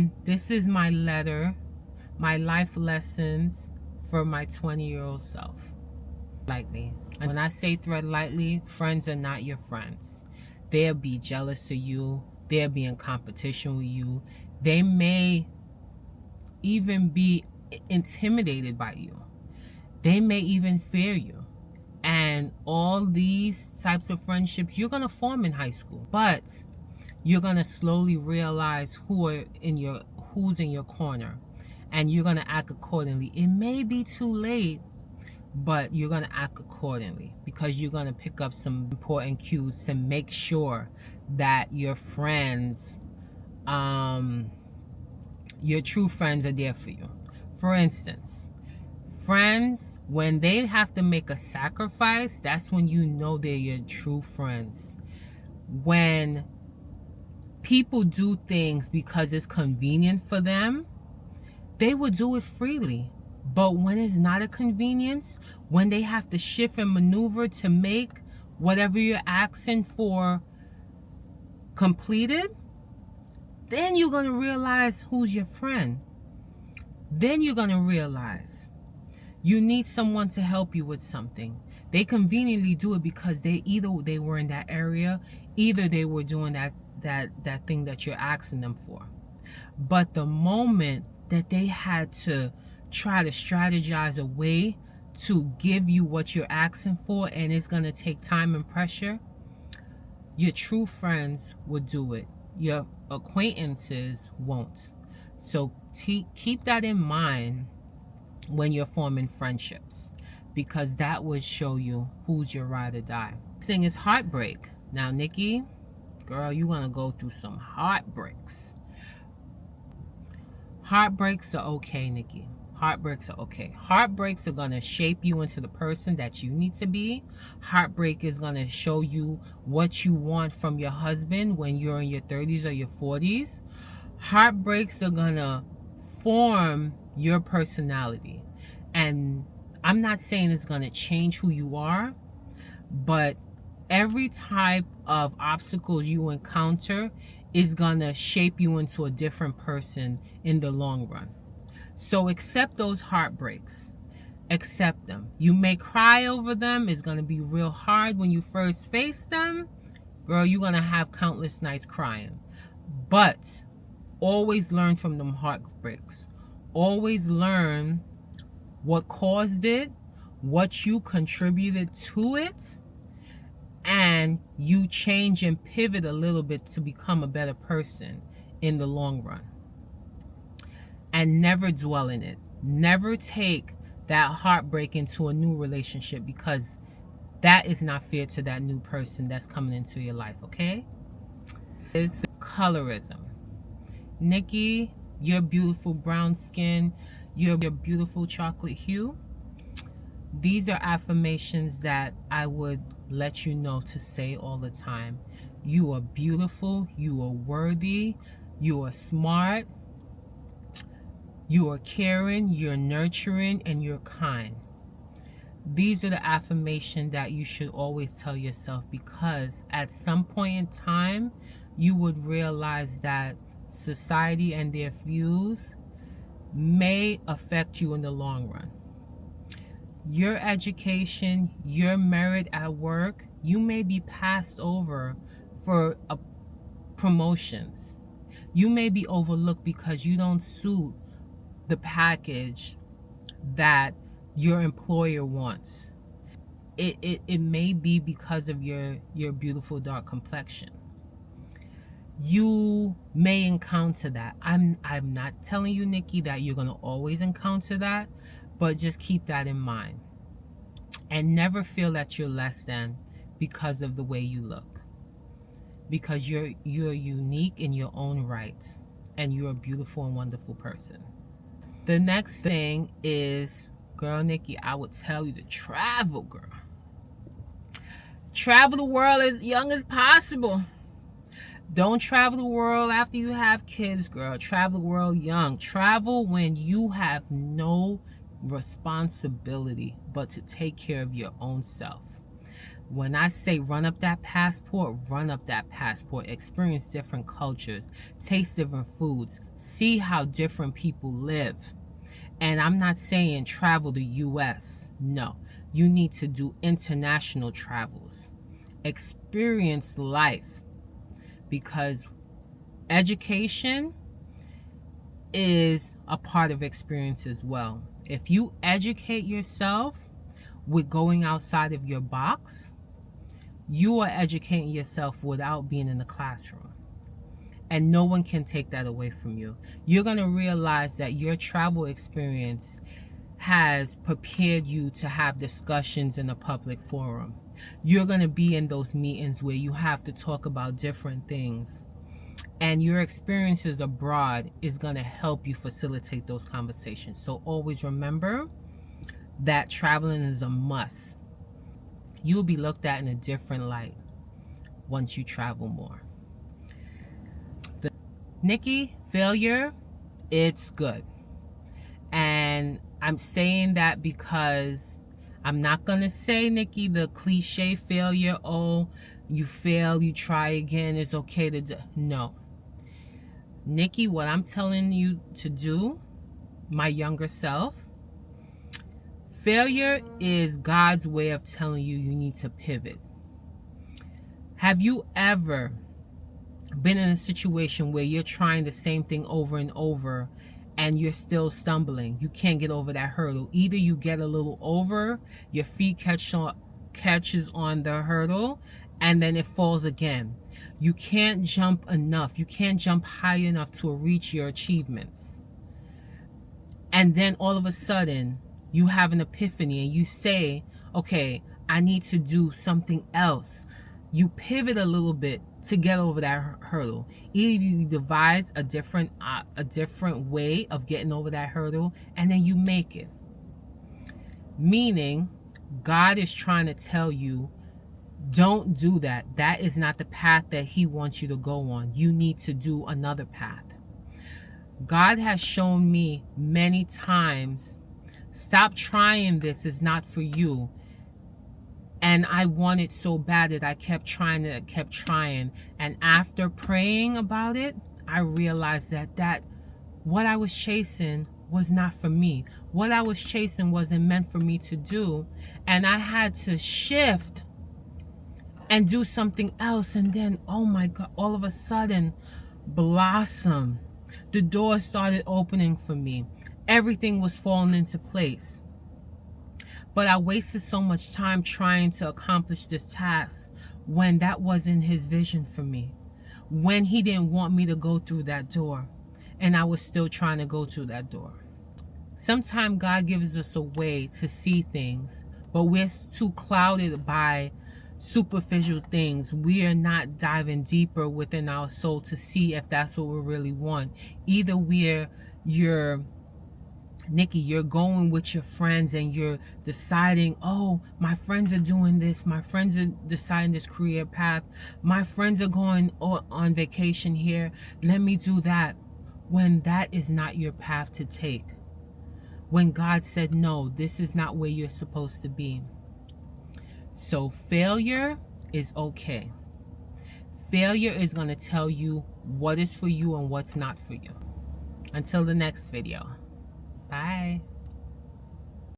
And this is my letter, my life lessons for my 20-year-old self. Lightly. And when I say tread lightly, friends are not your friends. They'll be jealous of you. They'll be in competition with you. They may even be intimidated by you. They may even fear you. And all these types of friendships you're going to form in high school. But you're going to slowly realize who's in your corner. And you're going to act accordingly. It may be too late, but you're going to act accordingly, because you're going to pick up some important cues to make sure that your friends, your true friends, are there for you. For instance, friends, when they have to make a sacrifice, that's when you know they're your true friends. When people do things because it's convenient for them, they will do it freely. But when it's not a convenience, when they have to shift and maneuver to make whatever you're asking for completed, then you're going to realize who's your friend. Then you're going to realize you need someone to help you with something. They conveniently do it because either they were in that area, either they were doing that thing that you're asking them for. But the moment that they had to try to strategize a way to give you what you're asking for, and it's going to take time and pressure, your true friends will do it. Your acquaintances won't. So keep that in mind when you're forming friendships, because that would show you who's your ride or die. Next thing is heartbreak. Now, Nikki, girl, you're going to go through some heartbreaks. Heartbreaks are okay, Nikki. Heartbreaks are okay. Heartbreaks are going to shape you into the person that you need to be. Heartbreak is going to show you what you want from your husband when you're in your 30s or your 40s. Heartbreaks are going to form your personality. And I'm not saying it's going to change who you are, but every type of obstacles you encounter is going to shape you into a different person in the long run. So accept those heartbreaks. Accept them. You may cry over them. It's going to be real hard when you first face them. Girl, you're going to have countless nights crying. But always learn from them heartbreaks. Always learn what caused it, what you contributed to it, and you change and pivot a little bit to become a better person in the long run. And never dwell in it. Never take that heartbreak into a new relationship, because that is not fair to that new person that's coming into your life, okay? It's colorism. Nikki, your beautiful brown skin, your beautiful chocolate hue. These are affirmations that I would let you know to say all the time. You are beautiful, you are worthy, you are smart, you are caring, you're nurturing, and you're kind. These are the affirmations that you should always tell yourself, because at some point in time, you would realize that society and their views may affect you in the long run. Your education, your merit at work, you may be passed over for promotions. You may be overlooked because you don't suit the package that your employer wants. It may be because of your beautiful dark complexion. You may encounter that. I'm not telling you, Nikki, that you're going to always encounter that, but just keep that in mind. And never feel that you're less than because of the way you look. Because you're unique in your own right, and you're a beautiful and wonderful person. The next thing is, girl, Nikki, I would tell you to travel, girl. Travel the world as young as possible. Don't travel the world after you have kids, girl. Travel the world young. Travel when you have no responsibility but to take care of your own self. When I say run up that passport, run up that passport. Experience different cultures, taste different foods, see how different people live. And I'm not saying travel the US. No, you need to do international travels. Experience life, because education is a part of experience as well. If you educate yourself with going outside of your box, you are educating yourself without being in the classroom. And no one can take that away from you. You're going to realize that your travel experience has prepared you to have discussions in a public forum. You're going to be in those meetings where you have to talk about different things. And your experiences abroad is going to help you facilitate those conversations. So always remember that traveling is a must. You will be looked at in a different light once you travel more. Nikki, failure, it's good. And I'm saying that because I'm not going to say, Nikki, the cliche failure, oh, you fail, you try again, it's okay to do. No. Nikki, what I'm telling you to do, my younger self, failure is God's way of telling you you need to pivot. Have you ever been in a situation where you're trying the same thing over and over and you're still stumbling? You can't get over that hurdle. Either you get a little over, your feet catches on the hurdle, and then it falls again. You can't jump enough. You can't jump high enough to reach your achievements. And then all of a sudden, you have an epiphany and you say, okay, I need to do something else. You pivot a little bit to get over that hurdle. Either you devise a different way of getting over that hurdle, and then you make it. Meaning, God is trying to tell you, don't do that. That is not the path that He wants you to go on. You need to do another path. God has shown me many times, stop trying, this is not for you. And I wanted so bad that I kept trying. And after praying about it, I realized that what I was chasing was not for me. What I was chasing wasn't meant for me to do. And I had to shift and do something else. And then, oh my God, all of a sudden, blossom. The doors started opening for me. Everything was falling into place. But I wasted so much time trying to accomplish this task when that wasn't His vision for me. When He didn't want me to go through that door. And I was still trying to go through that door. Sometimes God gives us a way to see things, but we're too clouded by superficial things. We are not diving deeper within our soul to see if that's what we really want. Either Nikki, you're going with your friends and you're deciding, oh, my friends are doing this. My friends are deciding this career path. My friends are going on vacation here. Let me do that. When that is not your path to take. When God said, no, this is not where you're supposed to be. So failure is okay. Failure is going to tell you what is for you and what's not for you. Until the next video. Bye.